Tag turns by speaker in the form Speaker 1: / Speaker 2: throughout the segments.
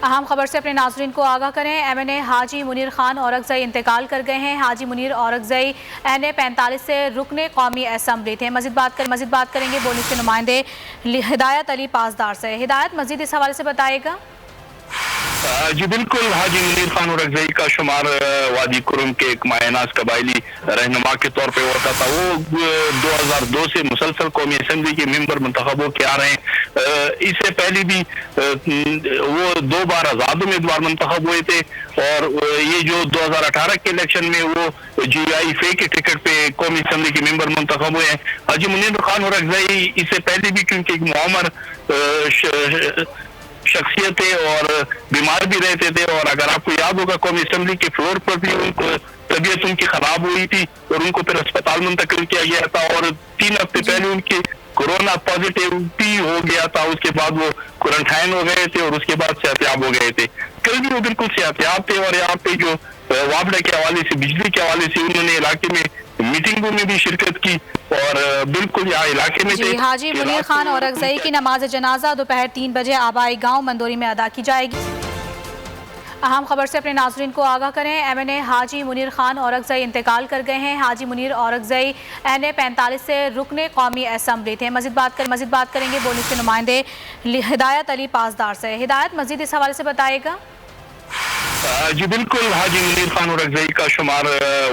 Speaker 1: اہم خبر سے اپنے ناظرین کو آگاہ کریں۔ MNA حاجی منیر خان اورکزئی انتقال کر گئے ہیں۔ حاجی منیر اورکزئی NA 45 سے رکن قومی اسمبلی تھے۔ مزید بات کریں گے بولنس کے نمائندے ہدایت علی پاسدار سے۔ ہدایت، مزید اس حوالے سے بتائے گا۔
Speaker 2: جی بالکل، حاجی منیر خان اورکزئی کا شمار وادی کرم کے ایک مایہ ناز قبائلی رہنما کے طور پہ ہوتا تھا۔ وہ 2002 سے مسلسل قومی اسمبلی کے ممبر منتخب ہو کے آ رہے ہیں۔ اس سے پہلے بھی وہ 2 بار آزاد امیدوار منتخب ہوئے تھے، اور یہ جو 2018 کے الیکشن میں وہ GIFA کے ٹکٹ پہ قومی اسمبلی کے ممبر منتخب ہوئے ہیں۔ حاجی منیر خان اورکزئی اس سے پہلے بھی کیونکہ ایک معمر شخصیت تھے اور بیمار بھی رہتے تھے، اور اگر آپ کو یاد ہوگا قومی اسمبلی کے فلور پر بھی ان کو طبیعت ان کی خراب ہوئی تھی اور ان کو پھر اسپتال منتقل کیا گیا تھا، اور 3 ہفتے پہلے ان کی کورونا پازیٹیو بھی ہو گیا تھا۔ اس کے بعد وہ کوارنٹائن ہو گئے تھے اور اس کے بعد صحت یاب ہو گئے تھے۔ کل بھی وہ بالکل صحت یاب تھے، اور یہاں پہ جو وابڈا کے حوالے سے، بجلی کے حوالے سے انہوں نے علاقے میں میٹنگوں میں بھی شرکت کی، اور بالکل یہاں علاقے میں تھے۔
Speaker 1: حاجی منیر خان اورکزئی کی نماز جنازہ دوپہر 3 بجے آبائی گاؤں مندوری میں ادا کی جائے گی۔ اہم خبر سے اپنے ناظرین کو آگاہ کریں۔ MNA حاجی منیر خان اورکزئی انتقال کر گئے ہیں۔ حاجی منیر اورکزئی NA 45 سے رکن قومی اسمبلی تھے۔ مزید بات کریں گے بولنس کے نمائندے ہدایت علی پاسدار سے۔ ہدایت، مزید اس حوالے سے بتائے گا۔
Speaker 2: جی بالکل، حاجی منیر خان اورکزئی کا شمار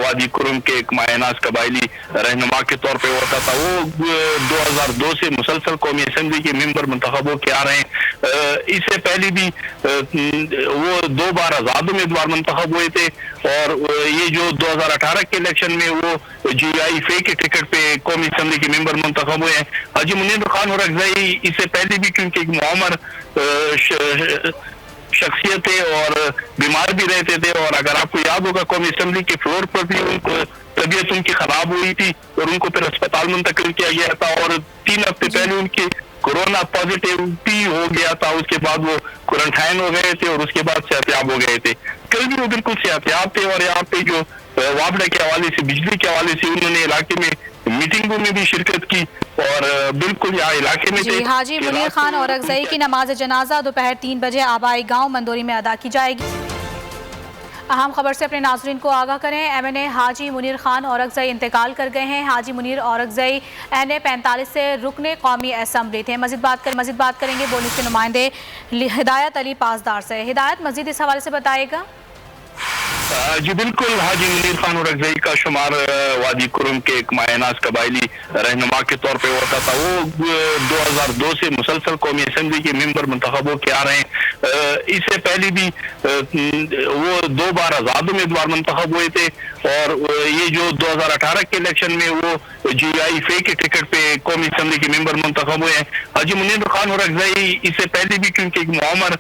Speaker 2: وادی کرم کے ایک مایہ ناز قبائلی رہنما کے طور پہ ہوتا تھا۔ وہ 2002 سے مسلسل قومی اسمبلی کے ممبر منتخب ہو کے آ رہے ہیں۔ اس سے پہلے بھی وہ 2 بار آزاد امیدوار منتخب ہوئے تھے، اور یہ جو 2018 کے الیکشن میں وہ GIFA کے ٹکٹ پہ قومی اسمبلی کے ممبر منتخب ہوئے ہیں۔ حاجی منیر خان اورکزئی اس سے پہلے بھی کیونکہ ایک معمر شخصیت تھے اور بیمار بھی رہتے تھے، اور اگر آپ کو یاد ہوگا قومی اسمبلی کے فلور پر بھی ان کو طبیعت ان کی خراب ہوئی تھی اور ان کو پھر اسپتال منتقل کیا گیا تھا، اور 3 ہفتے پہلے ان کی کورونا پازیٹیو بھی ہو گیا تھا۔ اس کے بعد وہ کوارنٹائن ہو گئے تھے اور اس کے بعد صحت یاب ہو گئے تھے۔ کل بھی وہ بالکل صحت یاب تھے، اور یہاں پہ جو وابڈا کے حوالے سے، بجلی کے حوالے سے انہوں نے علاقے میں میٹنگوں میں بھی شرکت کی، اور بالکل یہاں علاقے میں تھے۔
Speaker 1: حاجی منیر خان اورکزئی کی نماز جنازہ دوپہر 3 بجے آبائی گاؤں مندوری میں ادا کی جائے گی۔ اہم خبر سے اپنے ناظرین کو آگاہ کریں۔ MNA حاجی منیر خان اورکزئی انتقال کر گئے ہیں۔ حاجی منیر اورکزئی NA 45 سے رکن قومی اسمبلی تھے۔ مزید بات کریں گے بولنس کے نمائندے ہدایت علی پاسدار سے۔ ہدایت، مزید اس حوالے سے بتائے گا۔
Speaker 2: جی بالکل، حاجی منیر خان اورکزئی کا شمار وادی کرم کے ایک مایہ ناز قبائلی رہنما کے طور پہ ہوتا تھا۔ وہ 2002 سے مسلسل قومی اسمبلی کے ممبر منتخب ہو کے آ رہے ہیں۔ اس سے پہلے بھی وہ 2 بار آزاد امیدوار منتخب ہوئے تھے، اور یہ جو 2018 کے الیکشن میں وہ GIFA کے ٹکٹ پہ قومی اسمبلی کے ممبر منتخب ہوئے ہیں۔ حاجی منیر خان اورکزئی اس سے پہلے بھی کیونکہ ایک معمر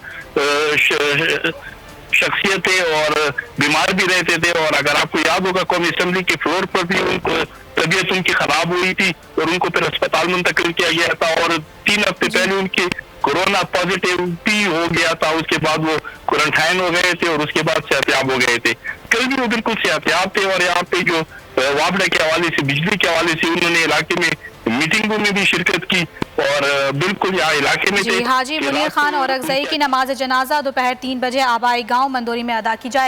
Speaker 2: شخصیت تھے اور بیمار بھی رہتے تھے، اور اگر آپ کو یاد ہوگا قومی اسمبلی کے فلور پر بھی ان کو طبیعت ان کی خراب ہوئی تھی اور ان کو پھر اسپتال منتقل کیا گیا تھا، اور 3 ہفتے پہلے ان کی کورونا پازیٹیو بھی ہو گیا تھا۔ اس کے بعد وہ کوارنٹائن ہو گئے تھے اور اس کے بعد صحت یاب ہو گئے تھے۔ کل بھی وہ بالکل صحت یاب تھے، اور یہاں پہ جو وابڈا کے حوالے سے، بجلی کے حوالے سے انہوں نے علاقے میں میٹنگوں میں بھی شرکت کی، اور بالکل یہاں علاقے میں تھے۔
Speaker 1: حاجی منیر خان اورکزئی کی نماز جنازہ دوپہر 3 بجے آبائی گاؤں مندوری میں ادا کی جائے گی۔